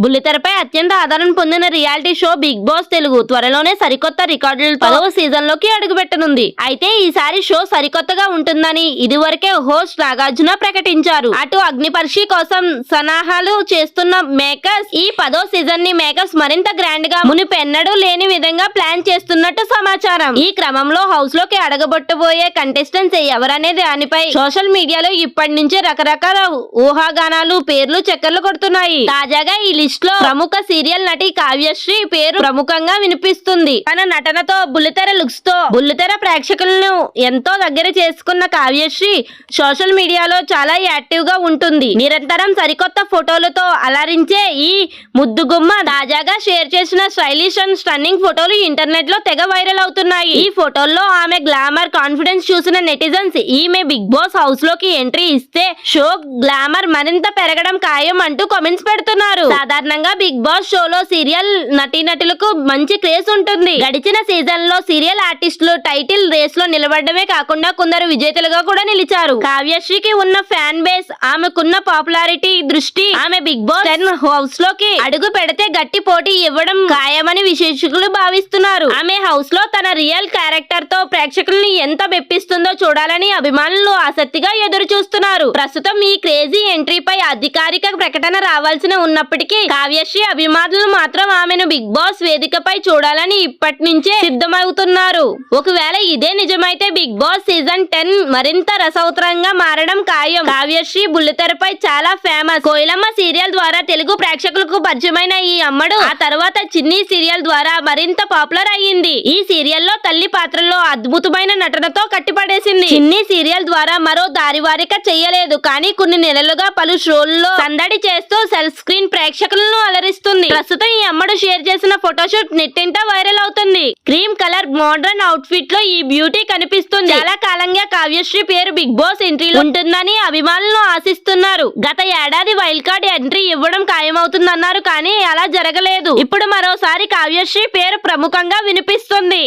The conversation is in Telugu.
బుల్లితెరపై అత్యంత ఆదరణ పొందిన reality show Bigg Boss Telugu త్వరలోనే సరికొత్త రికార్డులతో 10వ సీజన్ లోకి అడుగుపెట్టనుంది. అయితే ఈసారి షో సరికొత్తగా ఉంటుందని ఇదివరకే హోస్ట్ నాగార్జున ప్రకటించారు. అటు అగ్నిపరీక్ష కోసం సన్నాహాలు చేస్తున్న మేకర్స్ ఈ 10వ సీజన్ ని మేకర్స్ మరింత గ్రాండ్ గా మునుపెన్నడూ లేని విధంగా ప్లాన్ చేస్తున్నట్టు సమాచారం. ఈ క్రమంలో హౌస్ లోకి అడగబొట్టబోయే కంటెస్టెంట్స్ ఎవరనే దానిపై సోషల్ మీడియాలో ఇప్పటి నుంచే రకరకాల ఊహాగానాలు పేర్లు చక్కర్లు కొడుతున్నాయి. తాజాగా ఈ లిస్ట్ లో ప్రముఖ సీరియల్ నటి కావ్యశ్రీ పేరు ప్రముఖంగా వినిపిస్తుంది. తన నటనతో బుల్లితెర లుక్స్ తో బుల్లితెర ప్రేక్షకులను ఎంతో దగ్గర చేసుకున్న కావ్యశ్రీ సోషల్ మీడియాలో చాలా యాక్టివ్ గా ఉంటుంది. నిరంతరం సరికొత్త ఫోటోలతో అలరించే ఈ ముద్దుగుమ్మ తాజాగా షేర్ చేసిన స్టైలిష్ అండ్ స్టన్నింగ్ ఫోటోలు ఇంటర్నెట్ లో తెగ వైరల్ అవుతున్నాయి. ఈ ఫోటోల్లో ఆమె గ్లామర్ కాన్ఫిడెన్స్ చూసిన నెటిజన్స్ ఈమె బిగ్ బాస్ హౌస్ లోకి ఎంట్రీ ఇస్తే షో గ్లామర్ మరింత పెరగడం ఖాయం అంటూ కామెంట్స్ పెడుతున్నారు. సాధారణంగా బిగ్ బాస్ షోలో సీరియల్ నటీనటులకు మంచి క్రేజ్ ఉంటుంది. గడిచిన సీజన్ లో సీరియల్ ఆర్టిస్టులు టైటిల్ రేస్ లో నిలబడమే కాకుండా కొందరు విజేతలుగా కూడా నిలిచారు. కావ్యశ్రీకి ఉన్న ఫ్యాన్ బేస్, ఆమెకున్న పాపులారిటీ దృష్టి ఆమె బిగ్ బాస్ 10 హౌస్ లోకి అడుగు పెడితే గట్టి పోటీ ఇవ్వడం ఖాయమని విశేషకులు భావిస్తున్నారు. ఆమె హౌస్ లో తన రియల్ క్యారెక్టర్ తో ప్రేక్షకుల్ని ఎంత మెప్పిస్తుందో చూడాలని అభిమానులు ఆసక్తిగా ఎదురు చూస్తున్నారు. ప్రస్తుతం ఈ క్రేజీ ఎంట్రీపై అధికారిక ప్రకటన రావాల్సిన ఉన్నప్పటికీ కావ్యశ్రీ అభిమానులు మాత్రం ఆమెను బిగ్ బాస్ వేదికపై చూడాలని ఇప్పటి నుంచే సిద్ధమవుతున్నారు. ఒకవేళ ఇదే నిజమైతే బిగ్ బాస్ సీజన్ 10 మరింత రసవత్తరంగా మారడం ఖాయం. కావ్యశ్రీ బుల్లితెరపై చాలా ఫేమస్. కోయిలమ్మ సీరియల్ ద్వారా తెలుగు ప్రేక్షకులకు పరిచయమైన ఈ అమ్మడు ఆ తర్వాత చిన్ని సీరియల్ ద్వారా మరింత పాపులర్ అయ్యింది. ఈ సీరియల్లో తల్లి పాత్రలో అద్భుతమైన నటనతో కట్టిపడేసింది. చిన్ని సీరియల్ ద్వారా మరో దారివారిక చెయ్యలేదు, కానీ కొన్ని నెలలుగా పలు షోల్లో సందడి చేస్తూ సెల్ఫ్ స్క్రీన్ ప్రేక్షకులను అలరిస్తుంది. ప్రస్తుతం ఈ అమ్మడు షేర్ చేసిన ఫోటోషూట్ నెట్టింట వైరల్ అవుతుంది. Cream colour modern out fit లో ఈ బ్యూటీ కనిపిస్తుంది. చాలా కాలంగా కావ్యశ్రీ పేరు బిగ్ బాస్ ఎంట్రీలో ఉంటుందని అభిమానులు ఆశిస్తున్నారు. గత ఏడాది వైల్డ్ కార్డ్ ఎంట్రీ ఇవ్వడం ఖాయమవుతుందన్నారు, కానీ అలా జరగలేదు. ఇప్పుడు మరోసారి కావ్యశ్రీ పేరు ప్రముఖంగా వినిపిస్తుంది.